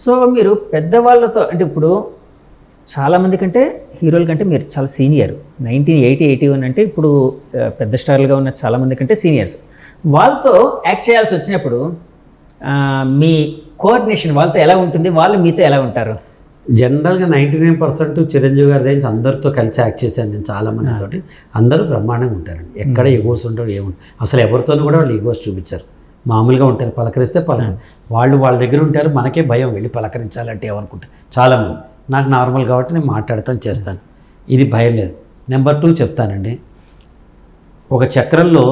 So మీరు పెద్దవాళ్ళతో అంటే ఇప్పుడు చాలామంది కంటే హీరోల కంటే మీరు చాలా సీనియర్. 1981 అంటే ఇప్పుడు పెద్ద స్టార్లుగా ఉన్న చాలామంది కంటే సీనియర్స్. వాళ్ళతో యాక్ట్ చేయాల్సి వచ్చినప్పుడు మీ కోఆర్డినేషన్ వాళ్ళతో ఎలా ఉంటుంది, వాళ్ళు మీతో ఎలా ఉంటారు? జనరల్గా 99% చిరంజీవి గారి దగ్గర అందరితో కలిసి యాక్ట్ చేశాను నేను చాలామందితోటి. అందరూ బ్రహ్మాండంగా ఉంటారండి. ఎక్కడ ఈగోస్ ఉండవు, ఏముండవు. అసలు ఎవరితోనూ కూడా వాళ్ళు ఈగోస్ చూపించారు. మామూలుగా ఉంటారు, పలకరిస్తే వాళ్ళు వాళ్ళ దగ్గర ఉంటారు. మనకే భయం వెళ్ళి పలకరించాలంటే ఏమనుకుంటారు చాలామంది. నాకు నార్మల్ కాబట్టి నేను మాట్లాడతాను, చేస్తాను. ఇది భయం లేదు. నెంబర్ 2 చెప్తానండి. ఒక చక్రంలో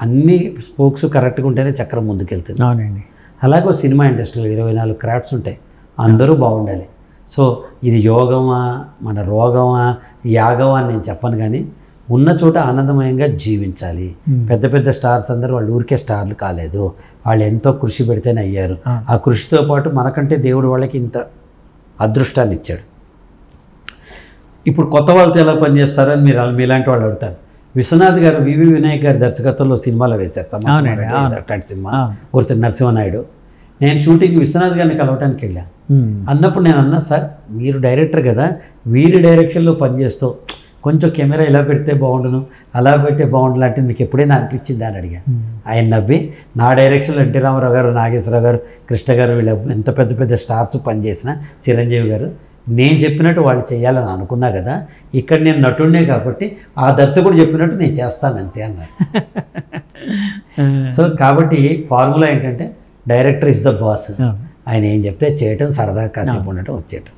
అన్ని స్పోక్స్ కరెక్ట్గా ఉంటేనే చక్రం ముందుకెళ్తుంది. అవునండి. అలాగే సినిమా ఇండస్ట్రీలో 24 క్రాఫ్ట్స్ ఉంటాయి, అందరూ బాగుండాలి. సో ఇది యోగమా మన రోగమా యాగమా అని నేను చెప్పను, కానీ ఉన్న చోట ఆనందమయంగా జీవించాలి. పెద్ద పెద్ద స్టార్స్ అందరూ వాళ్ళు ఊరికే స్టార్లు కాలేదు, వాళ్ళు ఎంతో కృషి పెడితేనే అయ్యారు. ఆ కృషితో పాటు మనకంటే దేవుడు వాళ్ళకి ఇంత అదృష్టాన్ని ఇచ్చాడు. ఇప్పుడు కొత్త వాళ్ళతో ఎలా పనిచేస్తారని మీలాంటి వాళ్ళు అడుగుతారు. విశ్వనాథ్ గారు వివి వినాయక్ గారి దర్శకత్వంలో సినిమాలో వేశారు అట్లాంటి సినిమా గుర్తు నరసింహనాయుడు. నేను షూటింగ్ విశ్వనాథ్ గారిని కలవటానికి వెళ్ళాను. అన్నప్పుడు నేను అన్నా, సార్ మీరు డైరెక్టర్ కదా, వీరి డైరెక్షన్లో పనిచేస్తూ కొంచెం కెమెరా ఇలా పెడితే బాగుండును, అలా పెడితే బాగుండు లాంటిది మీకు ఎప్పుడైనా అనిపించింది అని అడిగాను. ఆయన నవ్వి, నా డైరెక్షన్లో ఎన్టీ రామారావు గారు, నాగేశ్వరరావు గారు, కృష్ణ గారు వీళ్ళ ఎంత పెద్ద పెద్ద స్టార్స్ పనిచేసిన చిరంజీవి గారు, నేను చెప్పినట్టు వాళ్ళు చేయాలని అనుకున్నా కదా, ఇక్కడ నేను నటుడినే కాబట్టి ఆ దర్శకుడు చెప్పినట్టు నేను చేస్తాను అంతే అన్నారు. సో కాబట్టి ఫార్ములా ఏంటంటే డైరెక్టర్ ఇస్ ద బాస్. ఆయన ఏం చెప్తే చేయటం, సరదాగా కాసేపు ఉండటం, వచ్చేయటం.